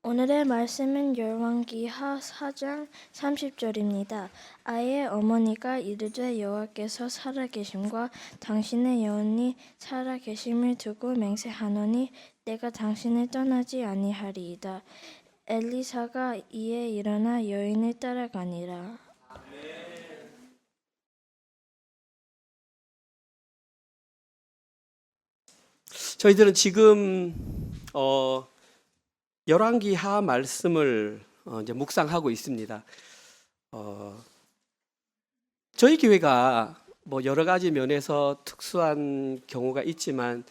오늘의 말씀은 열왕기하 4장 30절입니다. 아이의 어머니가 이르되 여호와께서 살아계심과 당신의 여인이 살아계심을 두고 맹세하노니 내가 당신을 떠나지 아니하리이다. 엘리사가 이에 일어나 여인을 따라가니라. 저희들은 지금 열왕기하 말씀을 이제 묵상하고 있습니다. 저희 교회가 뭐 여러 가지 면에서 특수한 경우가 있지만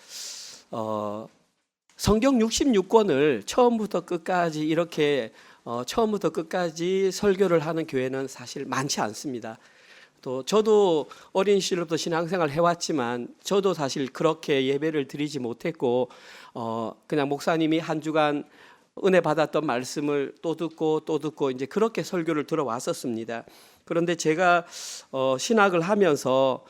성경 66권을 처음부터 끝까지 이렇게 처음부터 끝까지 설교를 하는 교회는 사실 많지 않습니다. 또 저도 어린 시절부터 신앙생활 해왔지만 저도 사실 그렇게 예배를 드리지 못했고 그냥 목사님이 한 주간 은혜 받았던 말씀을 또 듣고 이제 그렇게 설교를 들어왔었습니다. 그런데 제가 신학을 하면서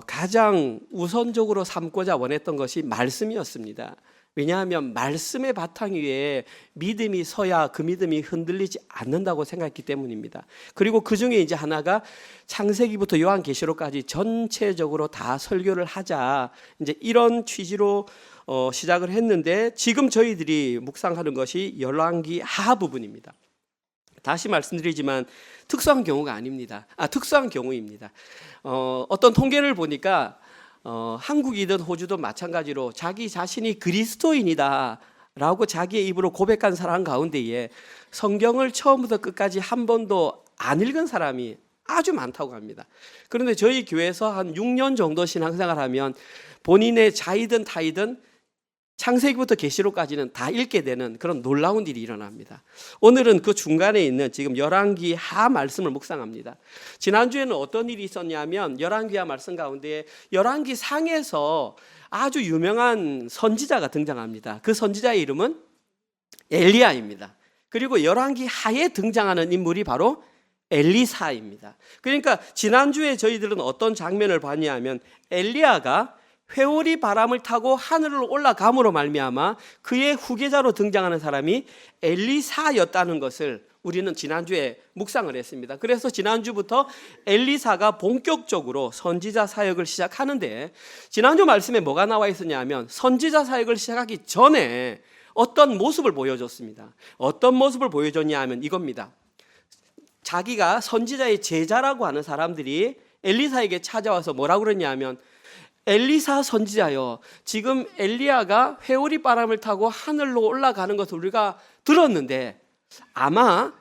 가장 우선적으로 삼고자 원했던 것이 말씀이었습니다. 왜냐하면 말씀의 바탕 위에 믿음이 서야 그 믿음이 흔들리지 않는다고 생각했기 때문입니다. 그리고 그 중에 이제 하나가 창세기부터 요한계시록까지 전체적으로 다 설교를 하자, 이제 이런 취지로 시작을 했는데, 지금 저희들이 묵상하는 것이 열왕기 하 부분입니다. 다시 말씀드리지만 특수한 경우가 아닙니다. 특수한 경우입니다. 어떤 통계를 보니까 한국이든 호주든 마찬가지로 자기 자신이 그리스도인이다 라고 자기의 입으로 고백한 사람 가운데에 성경을 처음부터 끝까지 한 번도 안 읽은 사람이 아주 많다고 합니다. 그런데 저희 교회에서 한 6년 정도 신앙생활하면 본인의 자이든 타이든 창세기부터 계시록까지는 다 읽게 되는 그런 놀라운 일이 일어납니다. 오늘은 그 중간에 있는 지금 열왕기 하 말씀을 묵상합니다. 지난주에는 어떤 일이 있었냐면 열왕기 하 말씀 가운데 열왕기 상에서 아주 유명한 선지자가 등장합니다. 그 선지자의 이름은 엘리야입니다. 그리고 열왕기 하에 등장하는 인물이 바로 엘리사입니다. 그러니까 지난주에 저희들은 어떤 장면을 봤냐면 엘리야가 회오리 바람을 타고 하늘로 올라감으로 말미암아 그의 후계자로 등장하는 사람이 엘리사였다는 것을 우리는 지난주에 묵상을 했습니다. 그래서 지난주부터 엘리사가 본격적으로 선지자 사역을 시작하는데, 지난주 말씀에 뭐가 나와 있었냐면 선지자 사역을 시작하기 전에 어떤 모습을 보여줬습니다. 어떤 모습을 보여줬냐 하면 이겁니다. 자기가 선지자의 제자라고 하는 사람들이 엘리사에게 찾아와서 뭐라고 그랬냐 하면, 엘리사 선지자여, 지금 엘리야가 회오리 바람을 타고 하늘로 올라가는 것을 우리가 들었는데 아마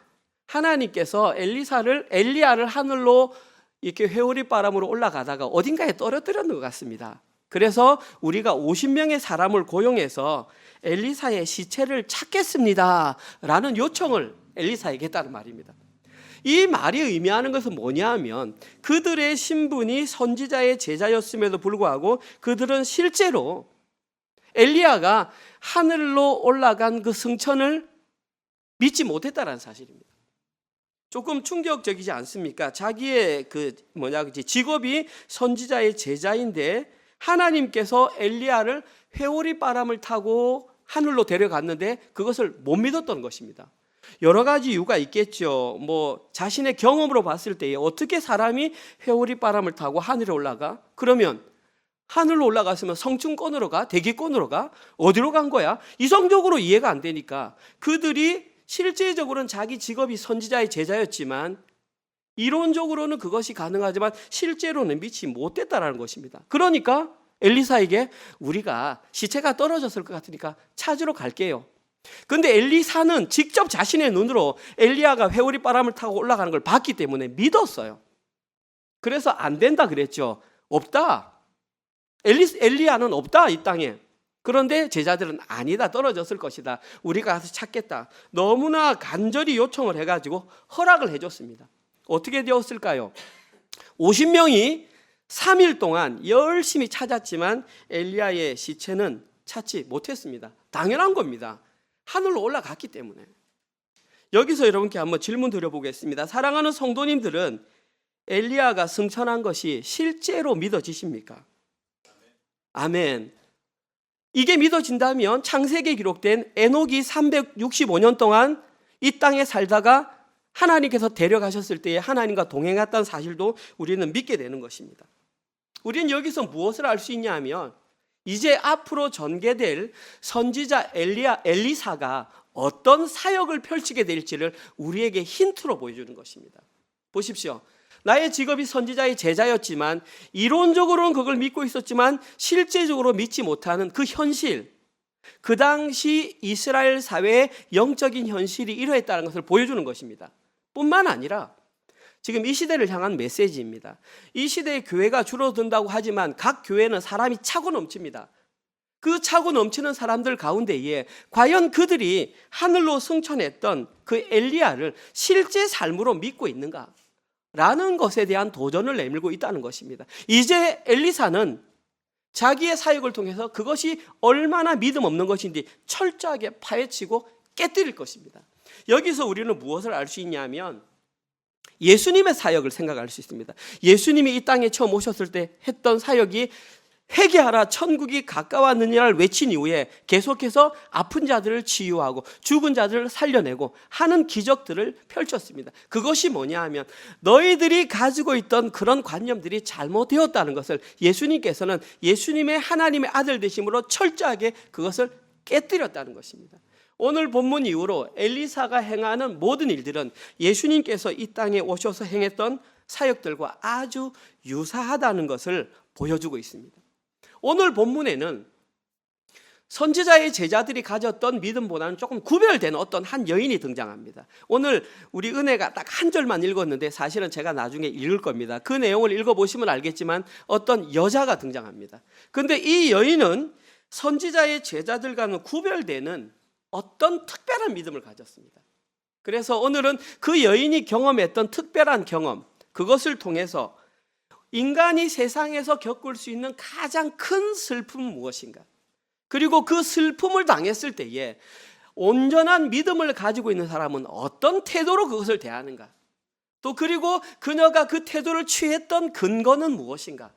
하나님께서 엘리야를 하늘로 이렇게 회오리 바람으로 올라가다가 어딘가에 떨어뜨렸는 것 같습니다. 그래서 우리가 50명의 사람을 고용해서 엘리사의 시체를 찾겠습니다 라는 요청을 엘리사에게 했다는 말입니다. 이 말이 의미하는 것은 뭐냐 하면, 그들의 신분이 선지자의 제자였음에도 불구하고 그들은 실제로 엘리야가 하늘로 올라간 그 승천을 믿지 못했다는 사실입니다. 조금 충격적이지 않습니까? 자기의 직업이 선지자의 제자인데 하나님께서 엘리야를 회오리 바람을 타고 하늘로 데려갔는데 그것을 못 믿었던 것입니다. 여러 가지 이유가 있겠죠. 자신의 경험으로 봤을 때 어떻게 사람이 회오리 바람을 타고 하늘에 올라가? 그러면 하늘로 올라갔으면 성층권으로 가? 대기권으로 가? 어디로 간 거야? 이성적으로 이해가 안 되니까 그들이 실제적으로는 자기 직업이 선지자의 제자였지만 이론적으로는 그것이 가능하지만 실제로는 믿지 못했다라는 것입니다. 그러니까 엘리사에게 우리가 시체가 떨어졌을 것 같으니까 찾으러 갈게요. 근데 엘리사는 직접 자신의 눈으로 엘리야가 회오리 바람을 타고 올라가는 걸 봤기 때문에 믿었어요. 그래서 안 된다 그랬죠. 없다. 엘리야는 없다 이 땅에. 그런데 제자들은 아니다, 떨어졌을 것이다, 우리가 가서 찾겠다. 너무나 간절히 요청을 해가지고 허락을 해줬습니다. 어떻게 되었을까요? 50명이 3일 동안 열심히 찾았지만 엘리야의 시체는 찾지 못했습니다. 당연한 겁니다. 하늘로 올라갔기 때문에. 여기서 여러분께 한번 질문 드려보겠습니다. 사랑하는 성도님들은 엘리야가 승천한 것이 실제로 믿어지십니까? 아멘. 이게 믿어진다면 창세기에 기록된 에녹이 365년 동안 이 땅에 살다가 하나님께서 데려가셨을 때에 하나님과 동행했다는 사실도 우리는 믿게 되는 것입니다. 우리는 여기서 무엇을 알 수 있냐 하면 이제 앞으로 전개될 선지자 엘리사가 어떤 사역을 펼치게 될지를 우리에게 힌트로 보여주는 것입니다. 보십시오. 나의 직업이 선지자의 제자였지만 이론적으로는 그걸 믿고 있었지만 실제적으로 믿지 못하는 그 현실, 그 당시 이스라엘 사회의 영적인 현실이 이러했다는 것을 보여주는 것입니다. 뿐만 아니라 지금 이 시대를 향한 메시지입니다. 이 시대의 교회가 줄어든다고 하지만 각 교회는 사람이 차고 넘칩니다. 그 차고 넘치는 사람들 가운데에 과연 그들이 하늘로 승천했던 그 엘리야를 실제 삶으로 믿고 있는가? 라는 것에 대한 도전을 내밀고 있다는 것입니다. 이제 엘리사는 자기의 사역을 통해서 그것이 얼마나 믿음 없는 것인지 철저하게 파헤치고 깨뜨릴 것입니다. 여기서 우리는 무엇을 알 수 있냐면 예수님의 사역을 생각할 수 있습니다. 예수님이 이 땅에 처음 오셨을 때 했던 사역이 회개하라 천국이 가까웠느니라를 외친 이후에 계속해서 아픈 자들을 치유하고 죽은 자들을 살려내고 하는 기적들을 펼쳤습니다. 그것이 뭐냐 하면 너희들이 가지고 있던 그런 관념들이 잘못되었다는 것을 예수님께서는 예수님의 하나님의 아들 되심으로 철저하게 그것을 깨뜨렸다는 것입니다. 오늘 본문 이후로 엘리사가 행하는 모든 일들은 예수님께서 이 땅에 오셔서 행했던 사역들과 아주 유사하다는 것을 보여주고 있습니다. 오늘 본문에는 선지자의 제자들이 가졌던 믿음보다는 조금 구별된 어떤 한 여인이 등장합니다. 오늘 우리 은혜가 딱 한 절만 읽었는데 사실은 제가 나중에 읽을 겁니다. 그 내용을 읽어보시면 알겠지만 어떤 여자가 등장합니다. 그런데 이 여인은 선지자의 제자들과는 구별되는 어떤 특별한 믿음을 가졌습니다. 그래서 오늘은 그 여인이 경험했던 특별한 경험, 그것을 통해서 인간이 세상에서 겪을 수 있는 가장 큰 슬픔은 무엇인가? 그리고 그 슬픔을 당했을 때에 온전한 믿음을 가지고 있는 사람은 어떤 태도로 그것을 대하는가? 또 그리고 그녀가 그 태도를 취했던 근거는 무엇인가?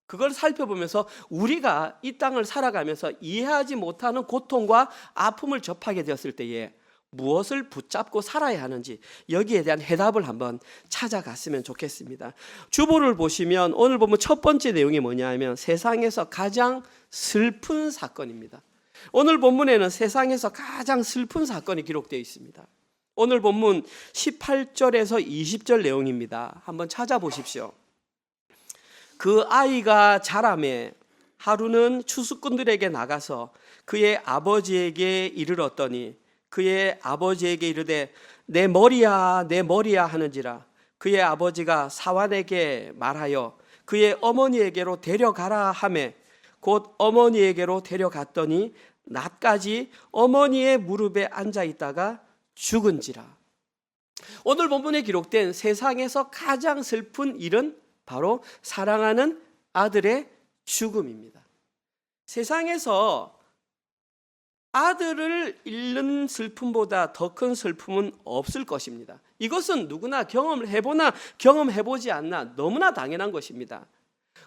그걸 살펴보면서 우리가 이 땅을 살아가면서 이해하지 못하는 고통과 아픔을 접하게 되었을 때에 무엇을 붙잡고 살아야 하는지 여기에 대한 해답을 한번 찾아갔으면 좋겠습니다. 주보를 보시면 오늘 보면 첫 번째 내용이 뭐냐 하면 세상에서 가장 슬픈 사건입니다. 오늘 본문에는 세상에서 가장 슬픈 사건이 기록되어 있습니다. 오늘 본문 18절에서 20절 내용입니다. 한번 찾아보십시오. 그 아이가 자라매 하루는 추수꾼들에게 나가서 그의 아버지에게 이르렀더니 그의 아버지에게 이르되 내 머리야 내 머리야 하는지라 그의 아버지가 사환에게 말하여 그의 어머니에게로 데려가라 하매 곧 어머니에게로 데려갔더니 낮까지 어머니의 무릎에 앉아 있다가 죽은지라. 오늘 본문에 기록된 세상에서 가장 슬픈 일은 바로 사랑하는 아들의 죽음입니다. 세상에서 아들을 잃는 슬픔보다 더 큰 슬픔은 없을 것입니다. 이것은 누구나 경험을 해보나 경험해보지 않나 너무나 당연한 것입니다.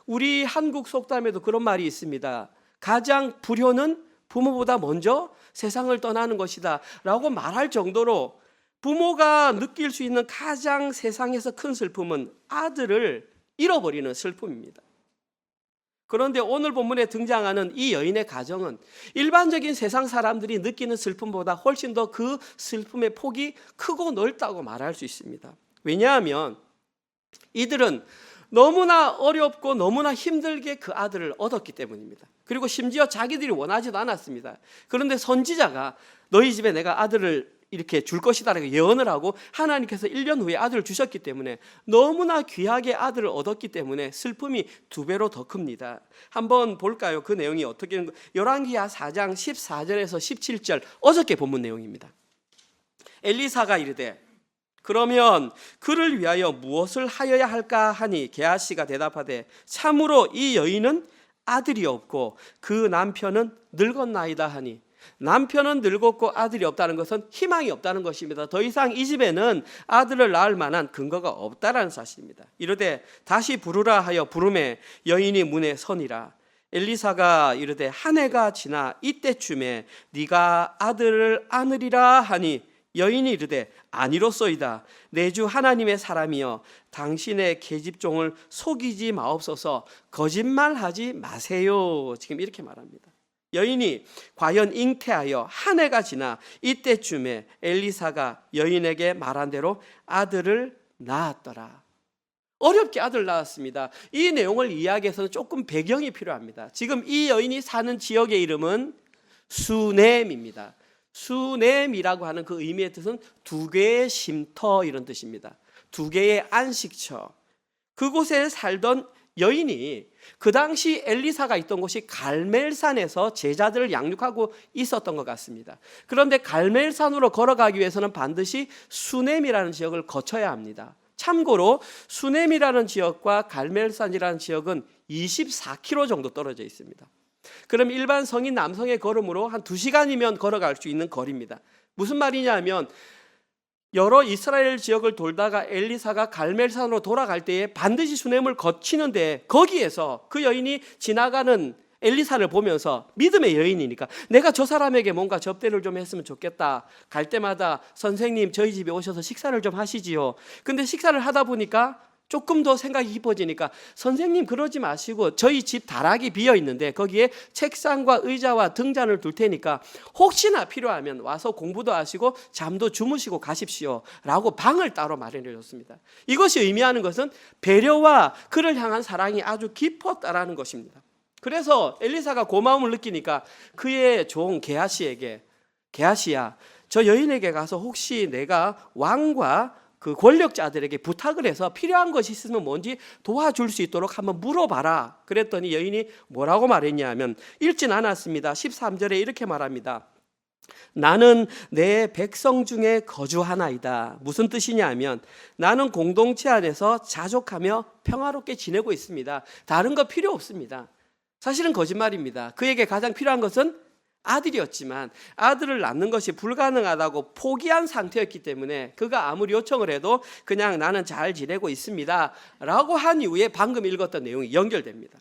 우리 한국 속담에도 그런 말이 있습니다. 가장 불효는 부모보다 먼저 세상을 떠나는 것이다 라고 말할 정도로 부모가 느낄 수 있는 가장 세상에서 큰 슬픔은 아들을 잃어버리는 슬픔입니다. 그런데 오늘 본문에 등장하는 이 여인의 가정은 일반적인 세상 사람들이 느끼는 슬픔보다 훨씬 더 그 슬픔의 폭이 크고 넓다고 말할 수 있습니다. 왜냐하면 이들은 너무나 어렵고 너무나 힘들게 그 아들을 얻었기 때문입니다. 그리고 심지어 자기들이 원하지도 않았습니다. 그런데 선지자가 너희 집에 내가 아들을 이렇게 줄 것이다라고 예언을 하고 하나님께서 1년 후에 아들을 주셨기 때문에 너무나 귀하게 아들을 얻었기 때문에 슬픔이 2배로 더 큽니다. 한번 볼까요? 그 내용이 어떻게 열왕기하 4장 14절에서 17절 어저께 본문 내용입니다. 엘리사가 이르되 그러면 그를 위하여 무엇을 하여야 할까 하니 게하시가 대답하되 참으로 이 여인은 아들이 없고 그 남편은 늙었나이다 하니 남편은 늙었고 아들이 없다는 것은 희망이 없다는 것입니다. 더 이상 이 집에는 아들을 낳을 만한 근거가 없다라는 사실입니다. 이르되 다시 부르라 하여 부르매 여인이 문에 서니라. 엘리사가 이르되 한 해가 지나 이때쯤에 네가 아들을 안으리라 하니 여인이 이르되 아니로소이다. 내 주 하나님의 사람이여 당신의 계집종을 속이지 마옵소서. 거짓말하지 마세요. 지금 이렇게 말합니다. 여인이 과연 잉태하여 한 해가 지나 이때쯤에 엘리사가 여인에게 말한 대로 아들을 낳았더라. 어렵게 아들 낳았습니다. 이 내용을 이해하기 위해서는 조금 배경이 필요합니다. 지금 이 여인이 사는 지역의 이름은 수넴입니다. 수넴이라고 하는 그 의미의 뜻은 두 개의 쉼터 이런 뜻입니다. 두 개의 안식처. 그곳에 살던 여인이 그 당시 엘리사가 있던 곳이 갈멜산에서 제자들을 양육하고 있었던 것 같습니다. 그런데 갈멜산으로 걸어가기 위해서는 반드시 수넴이라는 지역을 거쳐야 합니다. 참고로 수넴이라는 지역과 갈멜산이라는 지역은 24km 정도 떨어져 있습니다. 그럼 일반 성인 남성의 걸음으로 한 2시간이면 걸어갈 수 있는 거리입니다. 무슨 말이냐면 여러 이스라엘 지역을 돌다가 엘리사가 갈멜산으로 돌아갈 때에 반드시 수넴을 거치는데 거기에서 그 여인이 지나가는 엘리사를 보면서 믿음의 여인이니까 내가 저 사람에게 뭔가 접대를 좀 했으면 좋겠다. 갈 때마다 선생님 저희 집에 오셔서 식사를 좀 하시지요. 근데 식사를 하다 보니까 조금 더 생각이 깊어지니까 선생님 그러지 마시고 저희 집 다락이 비어 있는데 거기에 책상과 의자와 등잔을 둘 테니까 혹시나 필요하면 와서 공부도 하시고 잠도 주무시고 가십시오 라고 방을 따로 마련해 줬습니다. 이것이 의미하는 것은 배려와 그를 향한 사랑이 아주 깊었다라는 것입니다. 그래서 엘리사가 고마움을 느끼니까 그의 종 게하시에게 게하시야 저 여인에게 가서 혹시 내가 왕과 그 권력자들에게 부탁을 해서 필요한 것이 있으면 뭔지 도와줄 수 있도록 한번 물어봐라. 그랬더니 여인이 뭐라고 말했냐 하면 읽진 않았습니다. 13절에 이렇게 말합니다. 나는 내 백성 중에 거주하나이다. 무슨 뜻이냐 하면 나는 공동체 안에서 자족하며 평화롭게 지내고 있습니다. 다른 거 필요 없습니다. 사실은 거짓말입니다. 그에게 가장 필요한 것은 아들이었지만 아들을 낳는 것이 불가능하다고 포기한 상태였기 때문에 그가 아무리 요청을 해도 그냥 나는 잘 지내고 있습니다 라고 한 이후에 방금 읽었던 내용이 연결됩니다.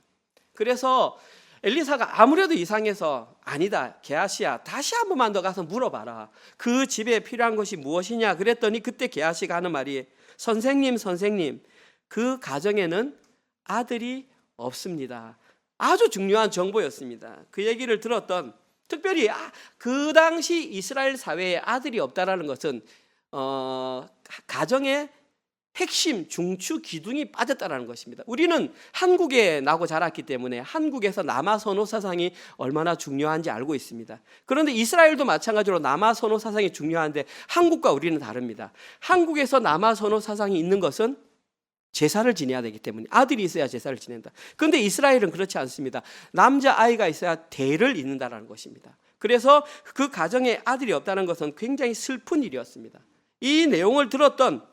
그래서 엘리사가 아무래도 이상해서 아니다 게하시야 다시 한 번만 더 가서 물어봐라. 그 집에 필요한 것이 무엇이냐 그랬더니 그때 게하시가 하는 말이 선생님 그 가정에는 아들이 없습니다. 아주 중요한 정보였습니다. 그 얘기를 들었던 특별히 그 당시 이스라엘 사회에 아들이 없다라는 것은 가정의 핵심 중추 기둥이 빠졌다라는 것입니다. 우리는 한국에 나고 자랐기 때문에 한국에서 남아 선호 사상이 얼마나 중요한지 알고 있습니다. 그런데 이스라엘도 마찬가지로 남아 선호 사상이 중요한데 한국과 우리는 다릅니다. 한국에서 남아 선호 사상이 있는 것은 제사를 지내야 되기 때문에 아들이 있어야 제사를 지낸다. 그런데 이스라엘은 그렇지 않습니다. 남자아이가 있어야 대를 잇는다는 것입니다. 그래서 그 가정에 아들이 없다는 것은 굉장히 슬픈 일이었습니다. 이 내용을 들었던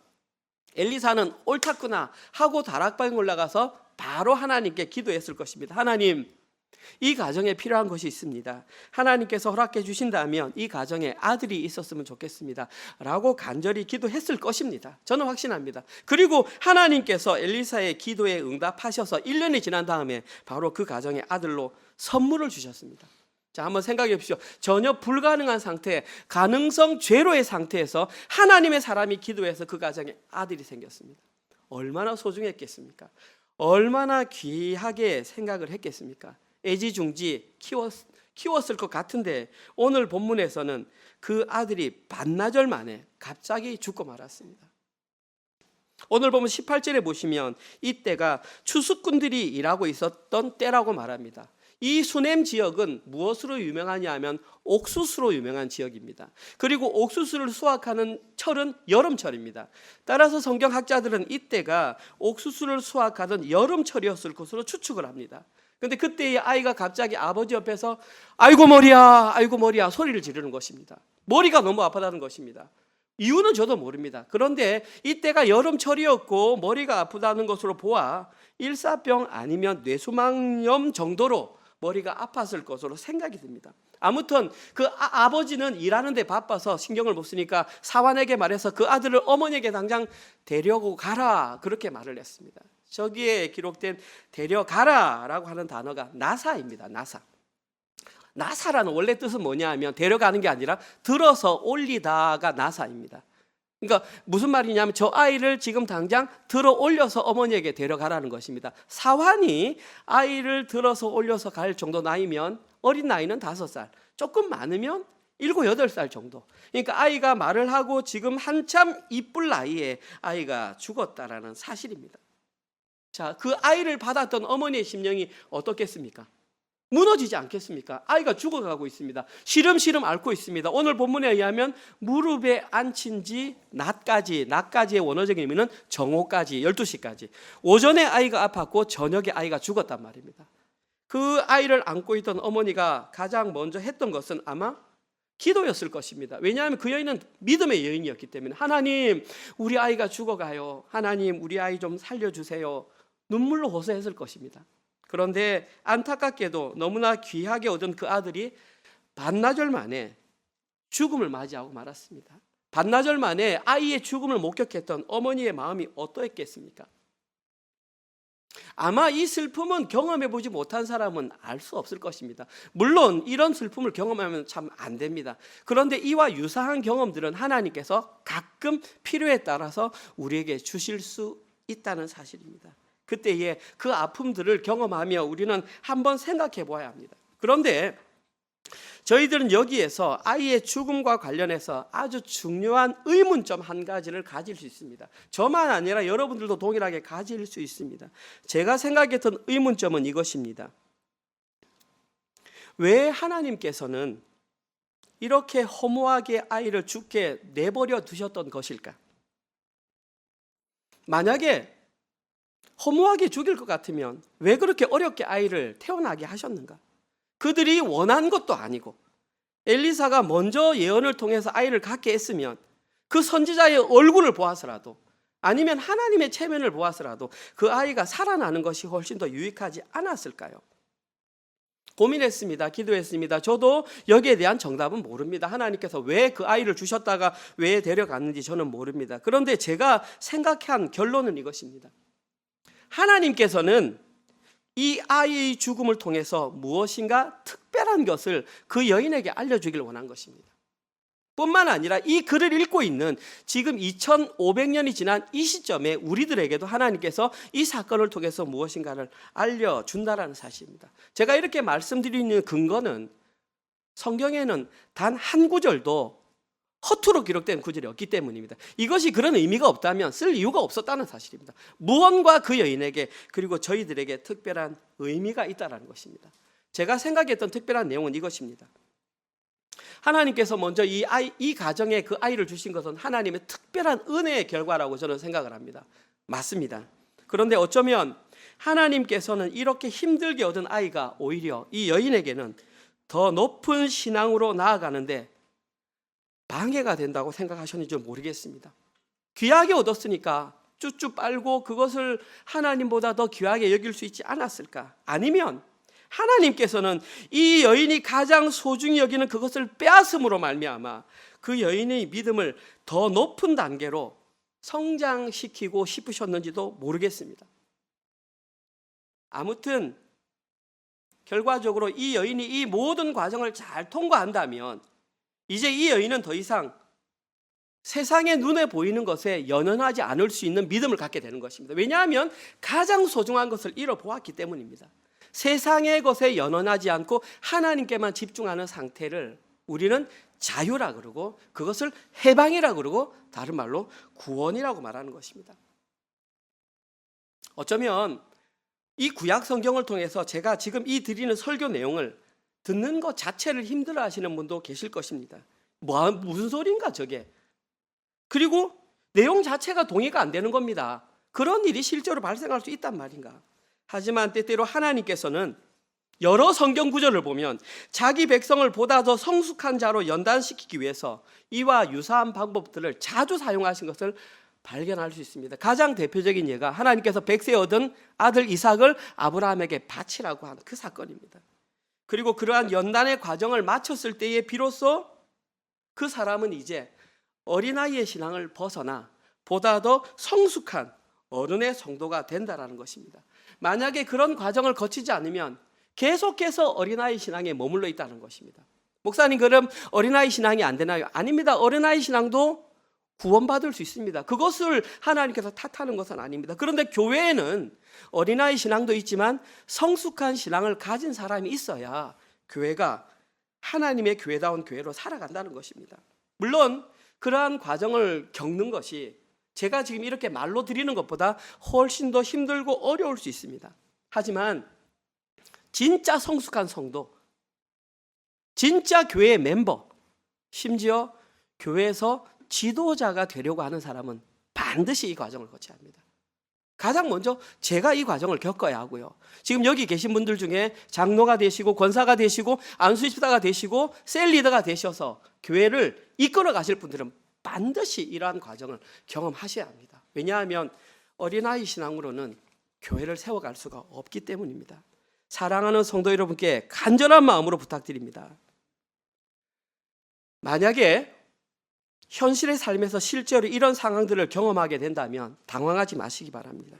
엘리사는 옳았구나 하고 다락방에 올라가서 바로 하나님께 기도했을 것입니다. 하나님, 이 가정에 필요한 것이 있습니다. 하나님께서 허락해 주신다면 이 가정에 아들이 있었으면 좋겠습니다 라고 간절히 기도했을 것입니다. 저는 확신합니다. 그리고 하나님께서 엘리사의 기도에 응답하셔서 1년이 지난 다음에 바로 그 가정에 아들로 선물을 주셨습니다. 자, 한번 생각해 보십시오. 전혀 불가능한 상태, 가능성 제로의 상태에서 하나님의 사람이 기도해서 그 가정에 아들이 생겼습니다. 얼마나 소중했겠습니까? 얼마나 귀하게 생각을 했겠습니까? 애지중지 키웠을 것 같은데 오늘 본문에서는 그 아들이 반나절 만에 갑자기 죽고 말았습니다. 오늘 보면 18절에 보시면 이때가 추수꾼들이 일하고 있었던 때라고 말합니다. 이 수넴 지역은 무엇으로 유명하냐 하면 옥수수로 유명한 지역입니다. 그리고 옥수수를 수확하는 철은 여름철입니다. 따라서 성경학자들은 이때가 옥수수를 수확하던 여름철이었을 것으로 추측을 합니다. 그런데 그때의 아이가 갑자기 아버지 옆에서 아이고 머리야 소리를 지르는 것입니다. 머리가 너무 아프다는 것입니다. 이유는 저도 모릅니다. 그런데 이때가 여름철이었고 머리가 아프다는 것으로 보아 일사병 아니면 뇌수막염 정도로 머리가 아팠을 것으로 생각이 듭니다. 아무튼 그 아버지는 일하는 데 바빠서 신경을 못 쓰니까 사환에게 말해서 그 아들을 어머니에게 당장 데려고 가라 그렇게 말을 했습니다. 저기에 기록된 데려가라라고 하는 단어가 나사입니다. 나사. 나사라는 원래 뜻은 뭐냐면 데려가는 게 아니라 들어서 올리다가 나사입니다. 그러니까 무슨 말이냐면 저 아이를 지금 당장 들어 올려서 어머니에게 데려가라는 것입니다. 사환이 아이를 들어서 올려서 갈 정도 나이면 어린 나이는 5살, 조금 많으면 7, 8살 정도. 그러니까 아이가 말을 하고 지금 한참 이쁠 나이에 아이가 죽었다라는 사실입니다. 자, 그 아이를 받았던 어머니의 심령이 어떻겠습니까? 무너지지 않겠습니까? 아이가 죽어가고 있습니다. 시름시름 앓고 있습니다. 오늘 본문에 의하면 무릎에 앉힌 지 낮까지의 원어적인 의미는 정오까지, 12시까지. 오전에 아이가 아팠고 저녁에 아이가 죽었단 말입니다. 그 아이를 안고 있던 어머니가 가장 먼저 했던 것은 아마 기도였을 것입니다. 왜냐하면 그 여인은 믿음의 여인이었기 때문에 하나님, 우리 아이가 죽어가요. 하나님, 우리 아이 좀 살려주세요. 눈물로 호소했을 것입니다. 그런데 안타깝게도 너무나 귀하게 얻은 그 아들이 반나절 만에 죽음을 맞이하고 말았습니다. 반나절 만에 아이의 죽음을 목격했던 어머니의 마음이 어떠했겠습니까? 아마 이 슬픔은 경험해보지 못한 사람은 알 수 없을 것입니다. 물론 이런 슬픔을 경험하면 참 안 됩니다. 그런데 이와 유사한 경험들은 하나님께서 가끔 필요에 따라서 우리에게 주실 수 있다는 사실입니다. 그때에 그 아픔들을 경험하며 우리는 한번 생각해 보아야 합니다. 그런데 저희들은 여기에서 아이의 죽음과 관련해서 아주 중요한 의문점 한 가지를 가질 수 있습니다. 저만 아니라 여러분들도 동일하게 가질 수 있습니다. 제가 생각했던 의문점은 이것입니다. 왜 하나님께서는 이렇게 허무하게 아이를 죽게 내버려 두셨던 것일까? 만약에 허무하게 죽일 것 같으면 왜 그렇게 어렵게 아이를 태어나게 하셨는가? 그들이 원한 것도 아니고 엘리사가 먼저 예언을 통해서 아이를 갖게 했으면 그 선지자의 얼굴을 보아서라도 아니면 하나님의 체면을 보아서라도 그 아이가 살아나는 것이 훨씬 더 유익하지 않았을까요? 고민했습니다. 기도했습니다. 저도 여기에 대한 정답은 모릅니다. 하나님께서 왜 그 아이를 주셨다가 왜 데려갔는지 저는 모릅니다. 그런데 제가 생각한 결론은 이것입니다. 하나님께서는 이 아이의 죽음을 통해서 무엇인가 특별한 것을 그 여인에게 알려주길 원한 것입니다. 뿐만 아니라 이 글을 읽고 있는 지금 2500년이 지난 이 시점에 우리들에게도 하나님께서 이 사건을 통해서 무엇인가를 알려준다는 사실입니다. 제가 이렇게 말씀드리는 근거는 성경에는 단 한 구절도 허투루 기록된 구절이 없기 때문입니다. 이것이 그런 의미가 없다면 쓸 이유가 없었다는 사실입니다. 무언가 그 여인에게 그리고 저희들에게 특별한 의미가 있다는 것입니다. 제가 생각했던 특별한 내용은 이것입니다. 하나님께서 먼저 이 가정에 그 아이를 주신 것은 하나님의 특별한 은혜의 결과라고 저는 생각을 합니다. 맞습니다. 그런데 어쩌면 하나님께서는 이렇게 힘들게 얻은 아이가 오히려 이 여인에게는 더 높은 신앙으로 나아가는데 방해가 된다고 생각하셨는지 모르겠습니다. 귀하게 얻었으니까 쭈쭈 빨고 그것을 하나님보다 더 귀하게 여길 수 있지 않았을까? 아니면 하나님께서는 이 여인이 가장 소중히 여기는 그것을 빼앗음으로 말미암아 그 여인의 믿음을 더 높은 단계로 성장시키고 싶으셨는지도 모르겠습니다. 아무튼 결과적으로 이 여인이 이 모든 과정을 잘 통과한다면 이제 이 여인은 더 이상 세상의 눈에 보이는 것에 연연하지 않을 수 있는 믿음을 갖게 되는 것입니다. 왜냐하면 가장 소중한 것을 잃어보았기 때문입니다. 세상의 것에 연연하지 않고 하나님께만 집중하는 상태를 우리는 자유라 그러고 그것을 해방이라 그러고 다른 말로 구원이라고 말하는 것입니다. 어쩌면 이 구약 성경을 통해서 제가 지금 이 드리는 설교 내용을 듣는 것 자체를 힘들어 하시는 분도 계실 것입니다. 무슨 소리인가 저게? 그리고 내용 자체가 동의가 안 되는 겁니다. 그런 일이 실제로 발생할 수 있단 말인가? 하지만 때때로 하나님께서는 여러 성경 구절을 보면 자기 백성을 보다 더 성숙한 자로 연단시키기 위해서 이와 유사한 방법들을 자주 사용하신 것을 발견할 수 있습니다. 가장 대표적인 예가 하나님께서 100세 얻은 아들 이삭을 아브라함에게 바치라고 한 그 사건입니다. 그리고 그러한 연단의 과정을 마쳤을 때에 비로소 그 사람은 이제 어린아이의 신앙을 벗어나 보다 더 성숙한 어른의 성도가 된다라는 것입니다. 만약에 그런 과정을 거치지 않으면 계속해서 어린아이 신앙에 머물러 있다는 것입니다. 목사님, 그럼 어린아이 신앙이 안 되나요? 아닙니다. 어린아이 신앙도 구원받을 수 있습니다. 그것을 하나님께서 탓하는 것은 아닙니다. 그런데 교회에는 어린아이 신앙도 있지만 성숙한 신앙을 가진 사람이 있어야 교회가 하나님의 교회다운 교회로 살아간다는 것입니다. 물론 그러한 과정을 겪는 것이 제가 지금 이렇게 말로 드리는 것보다 훨씬 더 힘들고 어려울 수 있습니다. 하지만 진짜 성숙한 성도, 진짜 교회의 멤버, 심지어 교회에서 지도자가 되려고 하는 사람은 반드시 이 과정을 거쳐야 합니다. 가장 먼저 제가 이 과정을 겪어야 하고요. 지금 여기 계신 분들 중에 장로가 되시고 권사가 되시고 안수집사가 되시고 셀리더가 되셔서 교회를 이끌어 가실 분들은 반드시 이러한 과정을 경험하셔야 합니다. 왜냐하면 어린아이 신앙으로는 교회를 세워갈 수가 없기 때문입니다. 사랑하는 성도 여러분께 간절한 마음으로 부탁드립니다. 만약에 현실의 삶에서 실제로 이런 상황들을 경험하게 된다면 당황하지 마시기 바랍니다.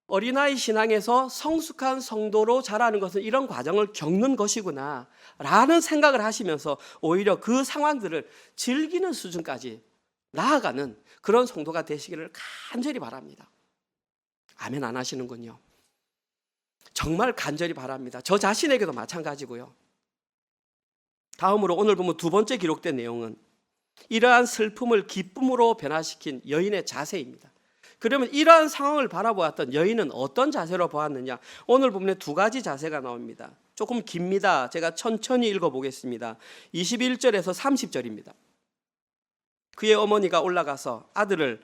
어린아이 신앙에서 성숙한 성도로 자라는 것은 이런 과정을 겪는 것이구나 라는 생각을 하시면서 오히려 그 상황들을 즐기는 수준까지 나아가는 그런 성도가 되시기를 간절히 바랍니다. 아멘 안 하시는군요. 정말 간절히 바랍니다. 저 자신에게도 마찬가지고요. 다음으로 오늘 보면 두 번째 기록된 내용은 이러한 슬픔을 기쁨으로 변화시킨 여인의 자세입니다. 그러면 이러한 상황을 바라보았던 여인은 어떤 자세로 보았느냐? 오늘 보면 두 가지 자세가 나옵니다. 조금 깁니다. 제가 천천히 읽어보겠습니다. 21절에서 30절입니다. 그의 어머니가 올라가서 아들을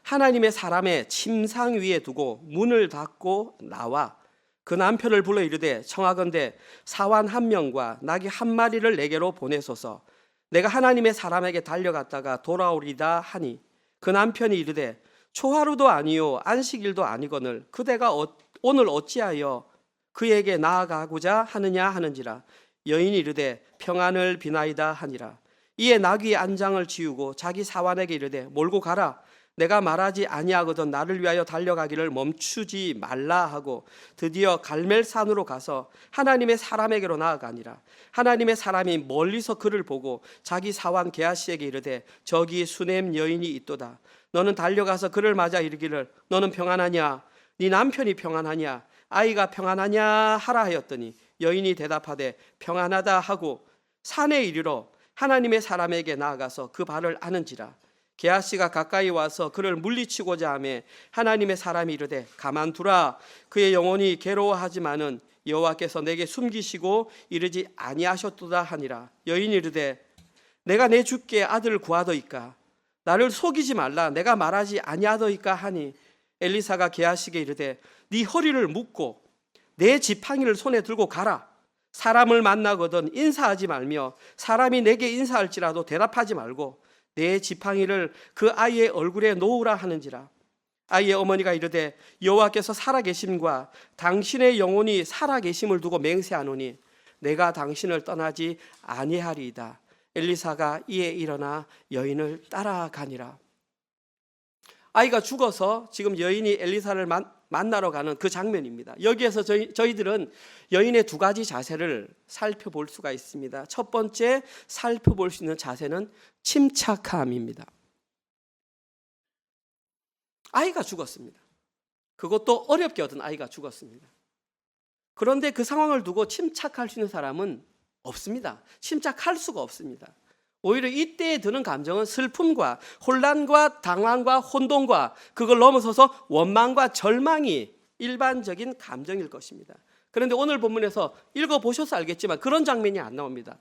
하나님의 사람의 침상 위에 두고 문을 닫고 나와 그 남편을 불러 이르되 청하건대 사환 한 명과 나귀 한 마리를 내게로 보내소서. 내가 하나님의 사람에게 달려갔다가 돌아오리다 하니 그 남편이 이르되 초하루도 아니요 안식일도 아니거늘 그대가 오늘 어찌하여 그에게 나아가고자 하느냐 하는지라. 여인이 이르되 평안을 비나이다 하니라. 이에 나귀의 안장을 지우고 자기 사환에게 이르되 몰고 가라. 내가 말하지 아니하거든 나를 위하여 달려가기를 멈추지 말라 하고 드디어 갈멜산으로 가서 하나님의 사람에게로 나아가니라. 하나님의 사람이 멀리서 그를 보고 자기 사환 게하시에게 이르되 저기 수넴 여인이 있도다. 너는 달려가서 그를 맞아 이르기를 너는 평안하냐? 네 남편이 평안하냐? 아이가 평안하냐? 하라 하였더니 여인이 대답하되 평안하다 하고 산에 이르러 하나님의 사람에게 나아가서 그 발을 아는지라. 게하시가 가까이 와서 그를 물리치고자 하매 하나님의 사람이 이르되 가만두라. 그의 영혼이 괴로워하지만은 여호와께서 내게 숨기시고 이르지 아니하셨도다 하니라. 여인이 이르되 내가 내 주께 아들을 구하더이까? 나를 속이지 말라. 내가 말하지 아니하더이까 하니 엘리사가 게하시에게 이르되 네 허리를 묶고 내 지팡이를 손에 들고 가라. 사람을 만나거든 인사하지 말며 사람이 내게 인사할지라도 대답하지 말고 내 지팡이를 그 아이의 얼굴에 놓으라 하는지라. 아이의 어머니가 이르되 여호와께서 살아계심과 당신의 영혼이 살아계심을 두고 맹세하노니 내가 당신을 떠나지 아니하리이다. 엘리사가 이에 일어나 여인을 따라가니라. 아이가 죽어서 지금 여인이 엘리사를 만나러 가는 그 장면입니다. 여기에서 저희들은 여인의 두 가지 자세를 살펴볼 수가 있습니다. 첫 번째 살펴볼 수 있는 자세는 침착함입니다. 아이가 죽었습니다. 그것도 어렵게 얻은 아이가 죽었습니다. 그런데 그 상황을 두고 침착할 수 있는 사람은 없습니다. 침착할 수가 없습니다. 오히려 이때에 드는 감정은 슬픔과 혼란과 당황과 혼돈과 그걸 넘어서서 원망과 절망이 일반적인 감정일 것입니다. 그런데 오늘 본문에서 읽어보셔서 알겠지만 그런 장면이 안 나옵니다.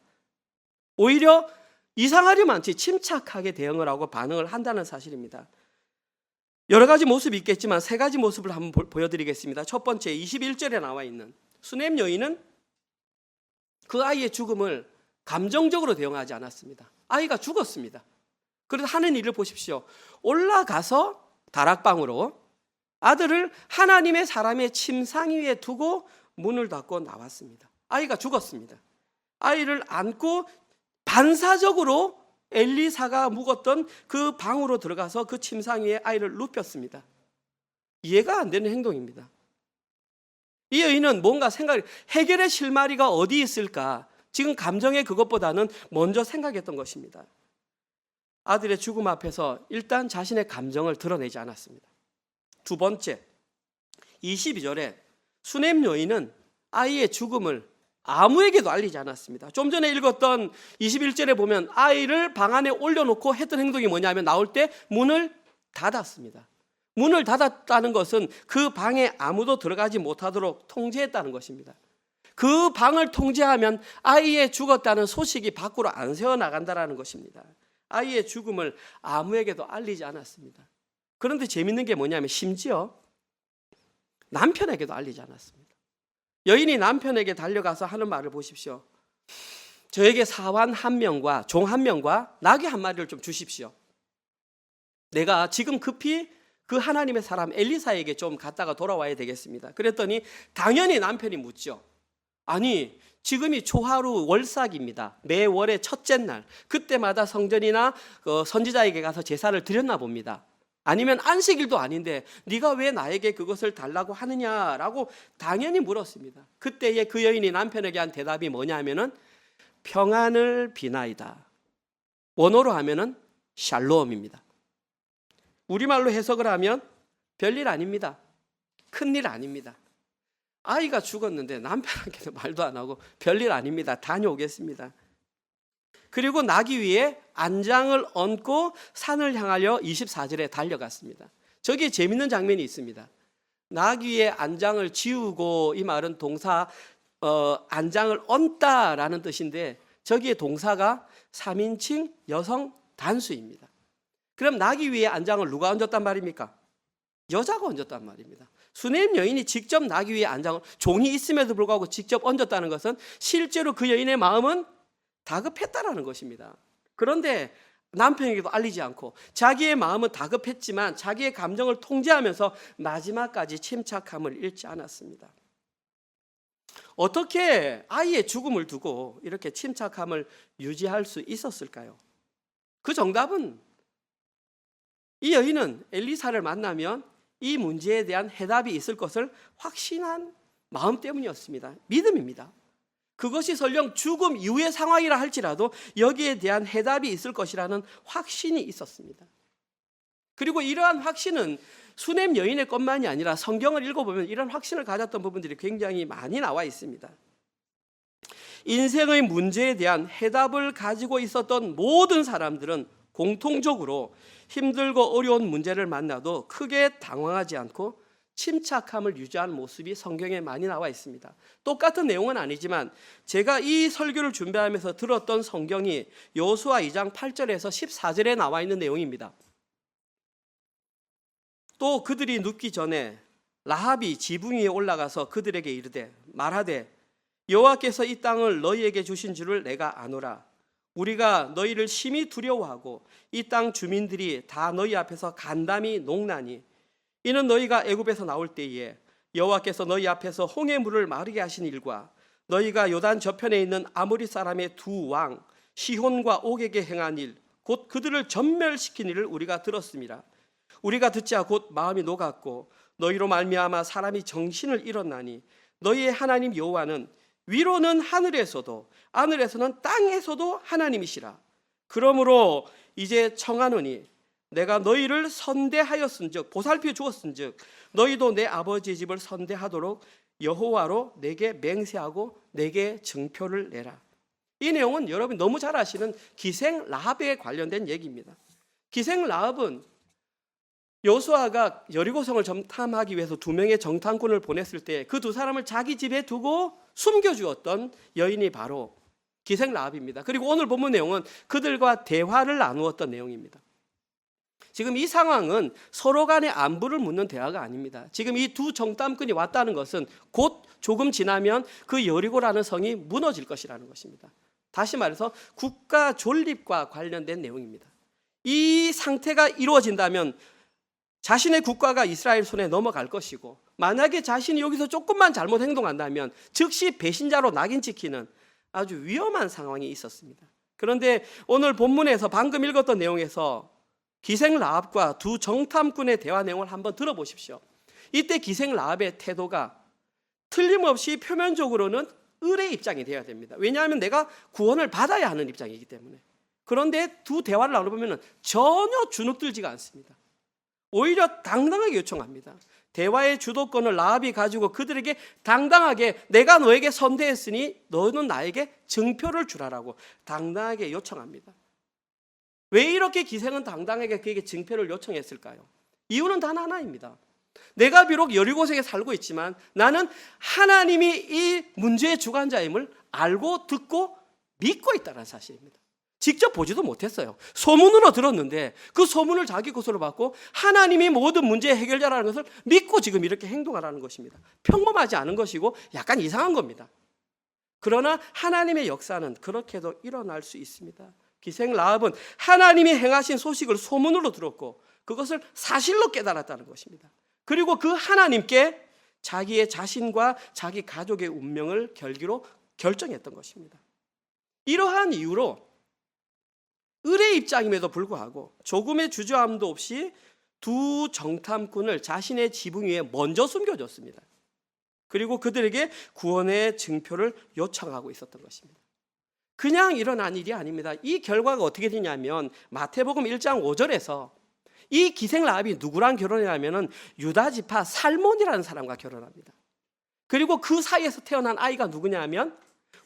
오히려 이상하리만치 침착하게 대응을 하고 반응을 한다는 사실입니다. 여러 가지 모습이 있겠지만 세 가지 모습을 한번 보여드리겠습니다. 첫 번째 21절에 나와 있는 수넴 여인은 그 아이의 죽음을 감정적으로 대응하지 않았습니다. 아이가 죽었습니다. 그래서 하는 일을 보십시오. 올라가서 다락방으로 아들을 하나님의 사람의 침상 위에 두고 문을 닫고 나왔습니다. 아이가 죽었습니다. 아이를 안고 반사적으로 엘리사가 묵었던 그 방으로 들어가서 그 침상 위에 아이를 눕혔습니다. 이해가 안 되는 행동입니다. 이 여인은 뭔가 해결의 실마리가 어디 있을까? 지금 감정의 그것보다는 먼저 생각했던 것입니다. 아들의 죽음 앞에서 일단 자신의 감정을 드러내지 않았습니다. 두 번째, 22절에 수넴 여인은 아이의 죽음을 아무에게도 알리지 않았습니다. 좀 전에 읽었던 21절에 보면 아이를 방 안에 올려놓고 했던 행동이 뭐냐면 나올 때 문을 닫았습니다. 문을 닫았다는 것은 그 방에 아무도 들어가지 못하도록 통제했다는 것입니다. 그 방을 통제하면 아이의 죽었다는 소식이 밖으로 안 새어나간다는 것입니다. 아이의 죽음을 아무에게도 알리지 않았습니다. 그런데 재밌는 게 뭐냐면 심지어 남편에게도 알리지 않았습니다. 여인이 남편에게 달려가서 하는 말을 보십시오. 저에게 사환 한 명과 종 한 명과 나귀 한 마리를 좀 주십시오. 내가 지금 급히 그 하나님의 사람 엘리사에게 좀 갔다가 돌아와야 되겠습니다. 그랬더니 당연히 남편이 묻죠. 아니, 지금이 초하루 월삭입니다. 매월의 첫째 날. 그때마다 성전이나 선지자에게 가서 제사를 드렸나 봅니다. 아니면 안식일도 아닌데 네가 왜 나에게 그것을 달라고 하느냐라고 당연히 물었습니다. 그때에 그 여인이 남편에게 한 대답이 뭐냐면은 평안을 비나이다. 원어로 하면은 샬롬입니다. 우리말로 해석을 하면 별일 아닙니다. 큰일 아닙니다. 아이가 죽었는데 남편에게도 말도 안 하고 별일 아닙니다. 다녀오겠습니다. 그리고 나귀 위에 안장을 얹고 산을 향하여 24절에 달려갔습니다. 저기에 재밌는 장면이 있습니다. 나귀 위에 안장을 지우고, 이 말은 동사 안장을 얹다라는 뜻인데 저기에 동사가 3인칭 여성 단수입니다. 그럼 나귀 위에 안장을 누가 얹었단 말입니까? 여자가 얹었단 말입니다. 수넴 여인이 직접 나귀 위에 안장을, 종이 있음에도 불구하고 직접 얹었다는 것은 실제로 그 여인의 마음은 다급했다라는 것입니다. 그런데 남편에게도 알리지 않고 자기의 마음은 다급했지만 자기의 감정을 통제하면서 마지막까지 침착함을 잃지 않았습니다. 어떻게 아이의 죽음을 두고 이렇게 침착함을 유지할 수 있었을까요? 그 정답은 이 여인은 엘리사를 만나면 이 문제에 대한 해답이 있을 것을 확신한 마음 때문이었습니다. 믿음입니다. 그것이 설령 죽음 이후의 상황이라 할지라도 여기에 대한 해답이 있을 것이라는 확신이 있었습니다. 그리고 이러한 확신은 수넴 여인의 것만이 아니라 성경을 읽어보면 이런 확신을 가졌던 부분들이 굉장히 많이 나와 있습니다. 인생의 문제에 대한 해답을 가지고 있었던 모든 사람들은 공통적으로 힘들고 어려운 문제를 만나도 크게 당황하지 않고 침착함을 유지한 모습이 성경에 많이 나와 있습니다. 똑같은 내용은 아니지만 제가 이 설교를 준비하면서 들었던 성경이 여호수아 2장 8절에서 14절에 나와 있는 내용입니다. 또 그들이 눕기 전에 라합이 지붕 위에 올라가서 그들에게 이르되 말하되 여호와께서 이 땅을 너희에게 주신 줄을 내가 아노라. 우리가 너희를 심히 두려워하고 이 땅 주민들이 다 너희 앞에서 간담이 녹나니 이는 너희가 애굽에서 나올 때에 여호와께서 너희 앞에서 홍해 물을 마르게 하신 일과 너희가 요단 저편에 있는 아모리 사람의 두 왕 시혼과 옥에게 행한 일 곧 그들을 전멸시킨 일을 우리가 들었습니다. 우리가 듣자 곧 마음이 녹았고 너희로 말미암아 사람이 정신을 잃었나니 너희의 하나님 여호와는 위로는 하늘에서도 하늘에서는 땅에서도 하나님이시라. 그러므로 이제 청하노니 내가 너희를 선대하였은즉 보살펴 주었은즉 너희도 내 아버지의 집을 선대하도록 여호와로 내게 맹세하고 내게 증표를 내라. 이 내용은 여러분이 너무 잘 아시는 기생 라합에 관련된 얘기입니다. 기생 라합은 여호수아가 여리고성을 정탐하기 위해서 2명의 정탐꾼을 보냈을 때 그 두 사람을 자기 집에 두고 숨겨주었던 여인이 바로 기생 라합입니다. 그리고 오늘 본문 내용은 그들과 대화를 나누었던 내용입니다. 지금 이 상황은 서로 간의 안부를 묻는 대화가 아닙니다. 지금 이 두 정탐꾼이 왔다는 것은 곧 조금 지나면 그 여리고라는 성이 무너질 것이라는 것입니다. 다시 말해서 국가 존립과 관련된 내용입니다. 이 상태가 이루어진다면 자신의 국가가 이스라엘 손에 넘어갈 것이고 만약에 자신이 여기서 조금만 잘못 행동한다면 즉시 배신자로 낙인 찍히는 아주 위험한 상황이 있었습니다. 그런데 오늘 본문에서 방금 읽었던 내용에서 기생 라합과 두 정탐꾼의 대화 내용을 한번 들어보십시오. 이때 기생 라합의 태도가 틀림없이 표면적으로는 을의 입장이 되어야 됩니다. 왜냐하면 내가 구원을 받아야 하는 입장이기 때문에. 그런데 두 대화를 나눠보면 전혀 주눅들지가 않습니다. 오히려 당당하게 요청합니다. 대화의 주도권을 라합이 가지고 그들에게 당당하게 내가 너에게 선대했으니 너는 나에게 증표를 주라라고 당당하게 요청합니다. 왜 이렇게 기생은 당당하게 그에게 증표를 요청했을까요? 이유는 단 하나입니다. 내가 비록 여리고성에 살고 있지만 나는 하나님이 이 문제의 주관자임을 알고 듣고 믿고 있다는 사실입니다. 직접 보지도 못했어요. 소문으로 들었는데 그 소문을 자기 것으로 받고 하나님이 모든 문제의 해결자라는 것을 믿고 지금 이렇게 행동하라는 것입니다. 평범하지 않은 것이고 약간 이상한 겁니다. 그러나 하나님의 역사는 그렇게도 일어날 수 있습니다. 기생 라합은 하나님이 행하신 소식을 소문으로 들었고 그것을 사실로 깨달았다는 것입니다. 그리고 그 하나님께 자기의 자신과 자기 가족의 운명을 결기로 결정했던 것입니다. 이러한 이유로 을의 입장임에도 불구하고 조금의 주저함도 없이 두 정탐꾼을 자신의 지붕 위에 먼저 숨겨줬습니다. 그리고 그들에게 구원의 증표를 요청하고 있었던 것입니다. 그냥 일어난 일이 아닙니다. 이 결과가 어떻게 되냐면 마태복음 1장 5절에서 이 기생 라합이 누구랑 결혼했냐면 유다 지파 살몬이라는 사람과 결혼합니다. 그리고 그 사이에서 태어난 아이가 누구냐면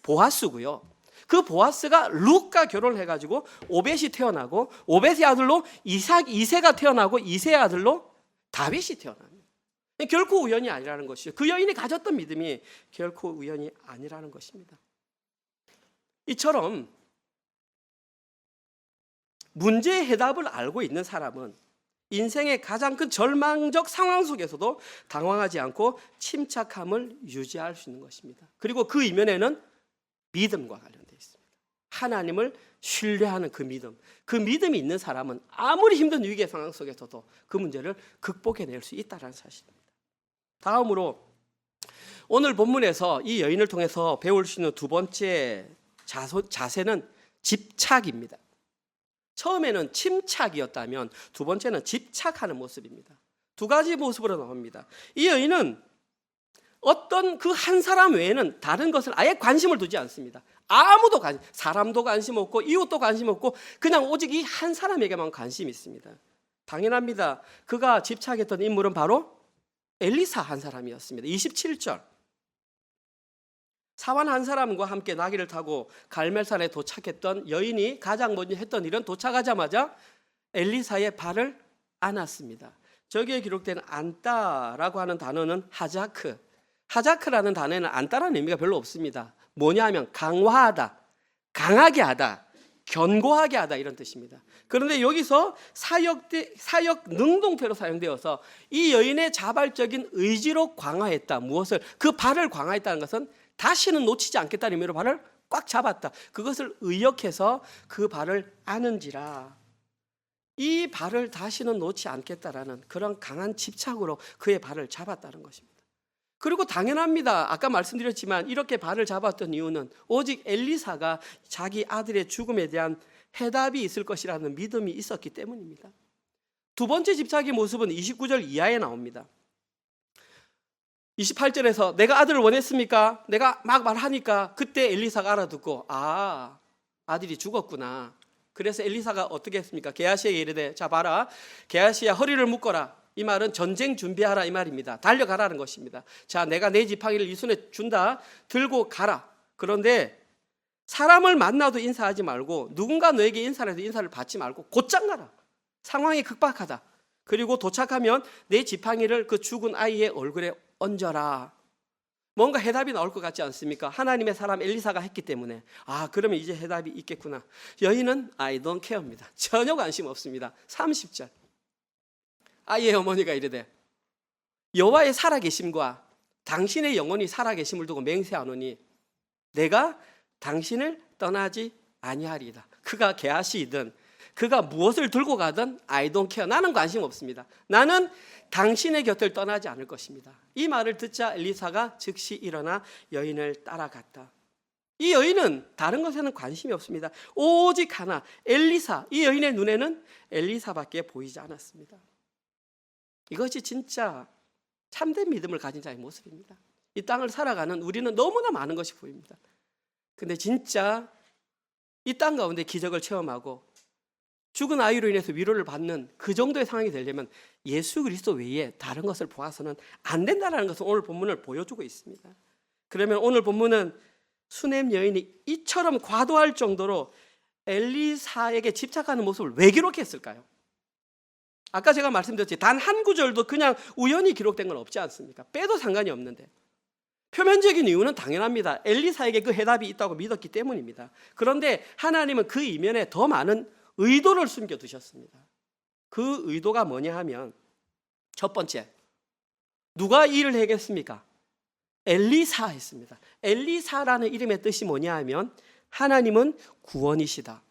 보아스고요. 그 보아스가 룻과 결혼을 해가지고 오벳이 태어나고 오벳의 아들로 이새가 태어나고 이새의 아들로 다윗이 태어납니다. 결코 우연이 아니라는 것이죠. 그 여인이 가졌던 믿음이 결코 우연이 아니라는 것입니다. 이처럼 문제의 해답을 알고 있는 사람은 인생의 가장 큰 절망적 상황 속에서도 당황하지 않고 침착함을 유지할 수 있는 것입니다. 그리고 그 이면에는 믿음과 관련되어 있습니다. 하나님을 신뢰하는 그 믿음이 있는 사람은 아무리 힘든 위기의 상황 속에서도 그 문제를 극복해낼 수 있다는 사실입니다. 다음으로 오늘 본문에서 이 여인을 통해서 배울 수 있는 두 번째 자세는 집착입니다. 처음에는 침착이었다면 두 번째는 집착하는 모습입니다. 두 가지 모습으로 나옵니다. 이 여인은 어떤 그 한 사람 외에는 다른 것을 아예 관심을 두지 않습니다. 아무도 사람도 관심 없고 이웃도 관심 없고 그냥 오직 이 한 사람에게만 관심이 있습니다. 당연합니다. 그가 집착했던 인물은 바로 엘리사 한 사람이었습니다. 27절. 사환 한 사람과 함께 나귀를 타고 갈멜산에 도착했던 여인이 가장 먼저 했던 일은 도착하자마자 엘리사의 발을 안았습니다. 저기에 기록된 안다라고 하는 단어는 하자크라는 단어에는 안다라는 의미가 별로 없습니다. 뭐냐면 강화하다, 강하게 하다, 견고하게 하다 이런 뜻입니다. 그런데 여기서 사역 능동태로 사용되어서 이 여인의 자발적인 의지로 강화했다. 무엇을? 그 발을 강화했다는 것은 다시는 놓치지 않겠다는 의미로 발을 꽉 잡았다. 그것을 의역해서 그 발을 아는지라. 이 발을 다시는 놓지 않겠다라는 그런 강한 집착으로 그의 발을 잡았다는 것입니다. 그리고 당연합니다. 아까 말씀드렸지만 이렇게 발을 잡았던 이유는 오직 엘리사가 자기 아들의 죽음에 대한 해답이 있을 것이라는 믿음이 있었기 때문입니다. 두 번째 집착의 모습은 29절 이하에 나옵니다. 28절에서 내가 아들을 원했습니까? 내가 막 말하니까 그때 엘리사가 알아듣고 아들이 죽었구나. 그래서 엘리사가 어떻게 했습니까? 게하시에게 이르되 자 봐라, 게하시야 허리를 묶어라. 이 말은 전쟁 준비하라 이 말입니다. 달려가라는 것입니다. 자, 내가 내 지팡이를 이 손에 준다. 들고 가라. 그런데 사람을 만나도 인사하지 말고 누군가 너에게 인사를 해도 인사를 받지 말고 곧장 가라. 상황이 급박하다. 그리고 도착하면 내 지팡이를 그 죽은 아이의 얼굴에 얹어라. 뭔가 해답이 나올 것 같지 않습니까? 하나님의 사람 엘리사가 했기 때문에 그러면 이제 해답이 있겠구나. 여인은 I don't care입니다. 전혀 관심 없습니다. 30절. 아이의 어머니가 이르되 여호와의 살아계심과 당신의 영혼이 살아계심을 두고 맹세하노니 내가 당신을 떠나지 아니하리이다. 그가 게하시이든 그가 무엇을 들고 가든 I don't care. 나는 관심 없습니다. 나는 당신의 곁을 떠나지 않을 것입니다. 이 말을 듣자 엘리사가 즉시 일어나 여인을 따라갔다. 이 여인은 다른 것에는 관심이 없습니다. 오직 하나, 엘리사. 이 여인의 눈에는 엘리사밖에 보이지 않았습니다. 이것이 진짜 참된 믿음을 가진 자의 모습입니다. 이 땅을 살아가는 우리는 너무나 많은 것이 보입니다. 근데 진짜 이 땅 가운데 기적을 체험하고 죽은 아이로 인해서 위로를 받는 그 정도의 상황이 되려면 예수 그리스도 외에 다른 것을 보아서는 안 된다는 것을 오늘 본문을 보여주고 있습니다. 그러면 오늘 본문은 수넴 여인이 이처럼 과도할 정도로 엘리사에게 집착하는 모습을 왜 기록했을까요? 아까 제가 말씀드렸지, 단 한 구절도 그냥 우연히 기록된 건 없지 않습니까? 빼도 상관이 없는데, 표면적인 이유는 당연합니다. 엘리사에게 그 해답이 있다고 믿었기 때문입니다. 그런데 하나님은 그 이면에 더 많은 의도를 숨겨두셨습니다. 그 의도가 뭐냐 하면, 첫 번째, 누가 이 일을 해겠습니까? 엘리사 했습니다. 엘리사라는 이름의 뜻이 뭐냐 하면, 하나님은 구원이시다,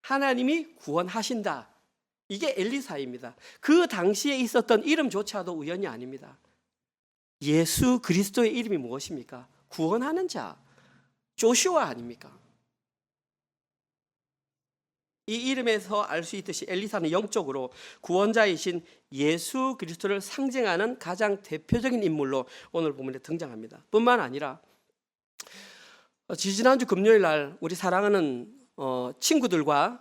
하나님이 구원하신다, 이게 엘리사입니다. 그 당시에 있었던 이름조차도 우연이 아닙니다. 예수 그리스도의 이름이 무엇입니까? 구원하는 자, 조슈아 아닙니까? 이 이름에서 알 수 있듯이 엘리사는 영적으로 구원자이신 예수 그리스도를 상징하는 가장 대표적인 인물로 오늘 본문에 등장합니다. 뿐만 아니라 지지난주 금요일 날 우리 사랑하는 친구들과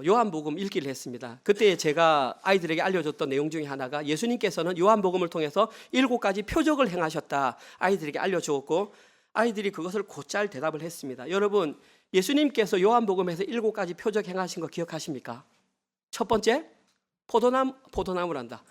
요한복음 읽기를 했습니다. 그때 제가 아이들에게 알려줬던 내용 중에 하나가, 예수님께서는 요한복음을 통해서 7가지 표적을 행하셨다 아이들에게 알려주었고, 아이들이 그것을 곧잘 대답을 했습니다. 여러분, 예수님께서 요한복음에서 7가지 표적 행하신 거 기억하십니까? 첫 번째, 포도나무란다.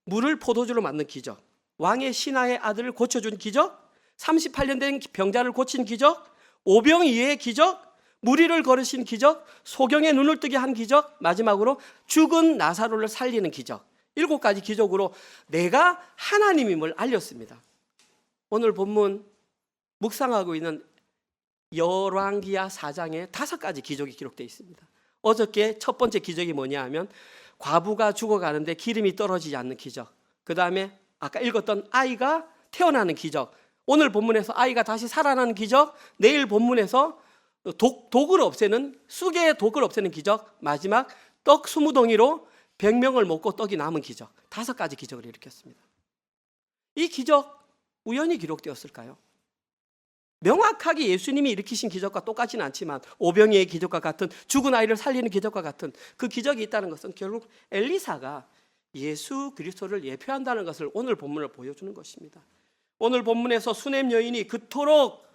물을 포도주로 만든 기적, 왕의 신하의 아들을 고쳐준 기적, 38년 된 병자를 고친 기적, 오병이의 기적, 무리를 걸으신 기적, 소경의 눈을 뜨게 한 기적, 마지막으로 죽은 나사로를 살리는 기적, 7가지 기적으로 내가 하나님임을 알렸습니다. 오늘 본문 묵상하고 있는 열왕기하 4장에 5가지 기적이 기록되어 있습니다. 어저께 첫 번째 기적이 뭐냐 하면, 과부가 죽어가는데 기름이 떨어지지 않는 기적, 그 다음에 아까 읽었던 아이가 태어나는 기적, 오늘 본문에서 아이가 다시 살아나는 기적, 내일 본문에서 독을 없애는, 쑥의 독을 없애는 기적, 마지막 떡 20덩이로 100명을 먹고 떡이 남은 기적, 5가지 기적을 일으켰습니다. 이 기적 우연히 기록되었을까요? 명확하게 예수님이 일으키신 기적과 똑같지는 않지만, 오병이의 기적과 같은, 죽은 아이를 살리는 기적과 같은 그 기적이 있다는 것은 결국 엘리사가 예수 그리스도를 예표한다는 것을 오늘 본문을 보여주는 것입니다. 오늘 본문에서 수넴 여인이 그토록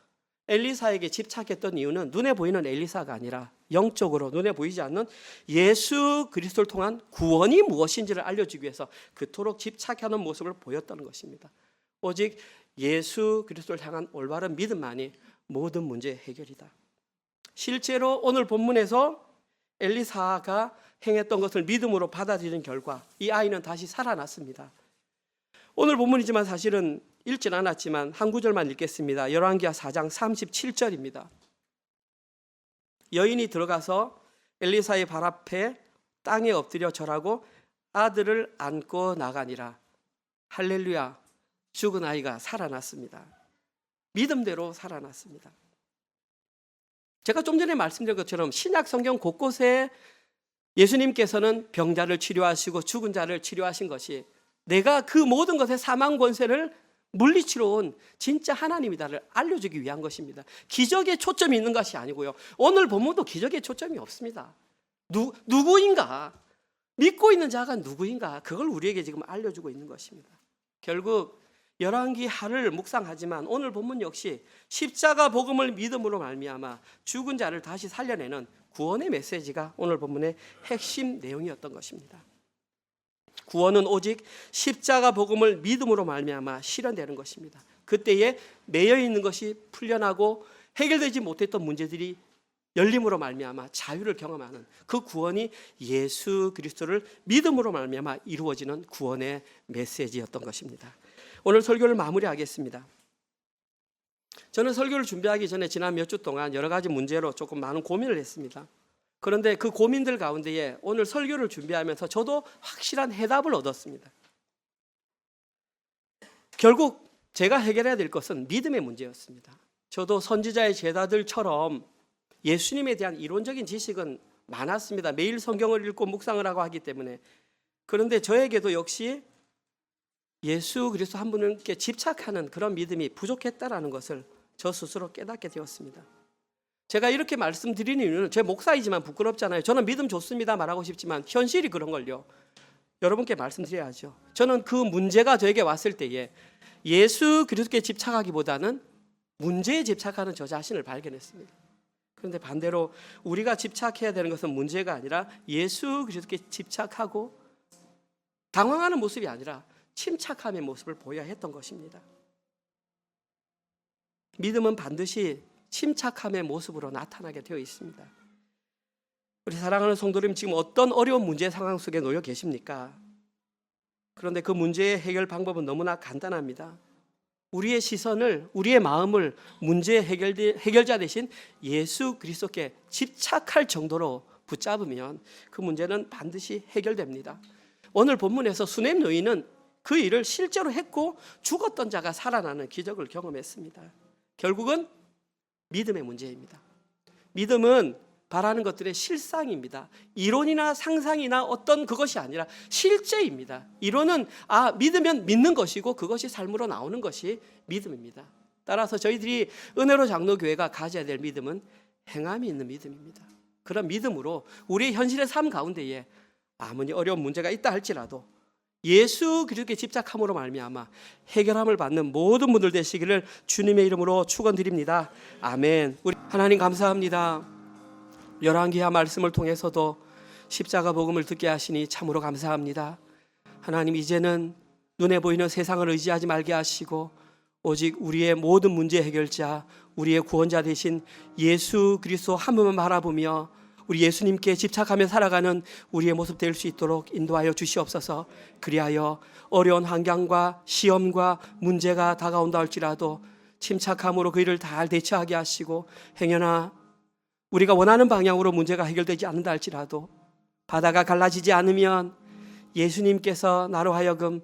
엘리사에게 집착했던 이유는 눈에 보이는 엘리사가 아니라 영적으로 눈에 보이지 않는 예수 그리스도를 통한 구원이 무엇인지를 알려주기 위해서 그토록 집착하는 모습을 보였다는 것입니다. 오직 예수 그리스도를 향한 올바른 믿음만이 모든 문제의 해결이다. 실제로 오늘 본문에서 엘리사가 행했던 것을 믿음으로 받아들인 결과 이 아이는 다시 살아났습니다. 오늘 본문이지만 사실은 읽진 않았지만 한 구절만 읽겠습니다. 열왕기하 4장 37절입니다. 여인이 들어가서 엘리사의 발 앞에 땅에 엎드려 절하고 아들을 안고 나가니라. 할렐루야, 죽은 아이가 살아났습니다. 믿음대로 살아났습니다. 제가 좀 전에 말씀드린 것처럼 신약 성경 곳곳에 예수님께서는 병자를 치료하시고 죽은 자를 치료하신 것이 내가 그 모든 것의 사망 권세를 물리치러 온 진짜 하나님이다를 알려주기 위한 것입니다. 기적에 초점이 있는 것이 아니고요. 오늘 본문도 기적에 초점이 없습니다. 누구인가? 믿고 있는 자가 누구인가? 그걸 우리에게 지금 알려주고 있는 것입니다. 결국 열왕기하를 묵상하지만 오늘 본문 역시 십자가 복음을 믿음으로 말미암아 죽은 자를 다시 살려내는 구원의 메시지가 오늘 본문의 핵심 내용이었던 것입니다. 구원은 오직 십자가 복음을 믿음으로 말미암아 실현되는 것입니다. 그때에 매여 있는 것이 풀려나고 해결되지 못했던 문제들이 열림으로 말미암아 자유를 경험하는 그 구원이 예수 그리스도를 믿음으로 말미암아 이루어지는 구원의 메시지였던 것입니다. 오늘 설교를 마무리하겠습니다. 저는 설교를 준비하기 전에 지난 몇 주 동안 여러 가지 문제로 조금 많은 고민을 했습니다. 그런데 그 고민들 가운데에 오늘 설교를 준비하면서 저도 확실한 해답을 얻었습니다. 결국 제가 해결해야 될 것은 믿음의 문제였습니다. 저도 선지자의 제자들처럼 예수님에 대한 이론적인 지식은 많았습니다. 매일 성경을 읽고 묵상을 하고 하기 때문에. 그런데 저에게도 역시 예수 그리스도 한 분께 집착하는 그런 믿음이 부족했다라는 것을 저 스스로 깨닫게 되었습니다. 제가 이렇게 말씀드리는 이유는 제 목사이지만 부끄럽잖아요. 저는 믿음 좋습니다 말하고 싶지만 현실이 그런 걸요. 여러분께 말씀드려야죠. 저는 그 문제가 저에게 왔을 때에 예수 그리스도께 집착하기보다는 문제에 집착하는 저 자신을 발견했습니다. 그런데 반대로 우리가 집착해야 되는 것은 문제가 아니라 예수 그리스도께 집착하고 당황하는 모습이 아니라 침착함의 모습을 보여야 했던 것입니다. 믿음은 반드시 침착함의 모습으로 나타나게 되어 있습니다. 우리 사랑하는 성도님, 지금 어떤 어려운 문제 상황 속에 놓여 계십니까? 그런데 그 문제의 해결 방법은 너무나 간단합니다. 우리의 시선을, 우리의 마음을 문제의 해결자 대신 예수 그리스도께 집착할 정도로 붙잡으면 그 문제는 반드시 해결됩니다. 오늘 본문에서 수넴 여인은 그 일을 실제로 했고 죽었던 자가 살아나는 기적을 경험했습니다. 결국은 믿음의 문제입니다. 믿음은 바라는 것들의 실상입니다. 이론이나 상상이나 어떤 그것이 아니라 실제입니다. 이론은 믿으면 믿는 것이고 그것이 삶으로 나오는 것이 믿음입니다. 따라서 저희들이 은혜로 장로교회가 가져야 될 믿음은 행함이 있는 믿음입니다. 그런 믿음으로 우리의 현실의 삶 가운데에 아무리 어려운 문제가 있다 할지라도 예수 그리스도께 집착함으로 말미암아 해결함을 받는 모든 분들 되시기를 주님의 이름으로 축원드립니다. 아멘. 우리 하나님 감사합니다. 열왕기하 말씀을 통해서도 십자가 복음을 듣게 하시니 참으로 감사합니다. 하나님, 이제는 눈에 보이는 세상을 의지하지 말게 하시고 오직 우리의 모든 문제 해결자, 우리의 구원자 되신 예수 그리스도 한 분만 바라보며 우리 예수님께 집착하며 살아가는 우리의 모습 될 수 있도록 인도하여 주시옵소서. 그리하여 어려운 환경과 시험과 문제가 다가온다 할지라도 침착함으로 그 일을 잘 대처하게 하시고, 행여나 우리가 원하는 방향으로 문제가 해결되지 않는다 할지라도 바다가 갈라지지 않으면 예수님께서 나로 하여금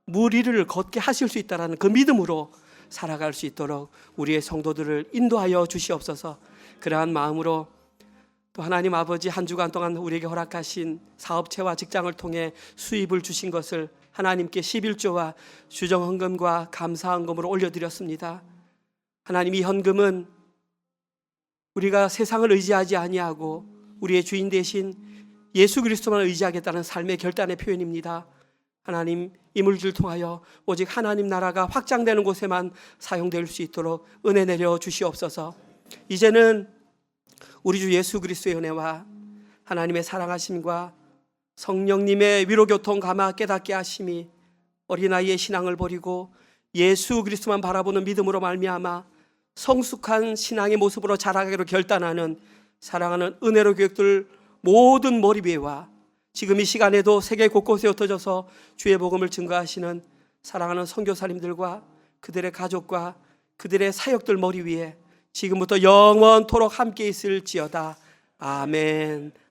물 위를 걷게 하실 수 있다는 그 믿음으로 살아갈 수 있도록 우리의 성도들을 인도하여 주시옵소서. 그러한 마음으로 또 하나님 아버지, 한 주간 동안 우리에게 허락하신 사업체와 직장을 통해 수입을 주신 것을 하나님께 11조와 주정헌금과 감사헌금으로 올려드렸습니다. 하나님, 이 헌금은 우리가 세상을 의지하지 아니하고 우리의 주인 되신 예수 그리스도만 의지하겠다는 삶의 결단의 표현입니다. 하나님, 이 물질을 통하여 오직 하나님 나라가 확장되는 곳에만 사용될 수 있도록 은혜 내려 주시옵소서. 이제는 우리 주 예수 그리스도의 은혜와 하나님의 사랑하심과 성령님의 위로교통 감화 깨닫게 하심이 어린아이의 신앙을 버리고 예수 그리스도만 바라보는 믿음으로 말미암아 성숙한 신앙의 모습으로 자라가기로 결단하는 사랑하는 은혜로 교육들 모든 머리 위에와 지금 이 시간에도 세계 곳곳에 흩어져서 주의 복음을 증거하시는 사랑하는 선교사님들과 그들의 가족과 그들의 사역들 머리 위에 지금부터 영원토록 함께 있을지어다. 아멘.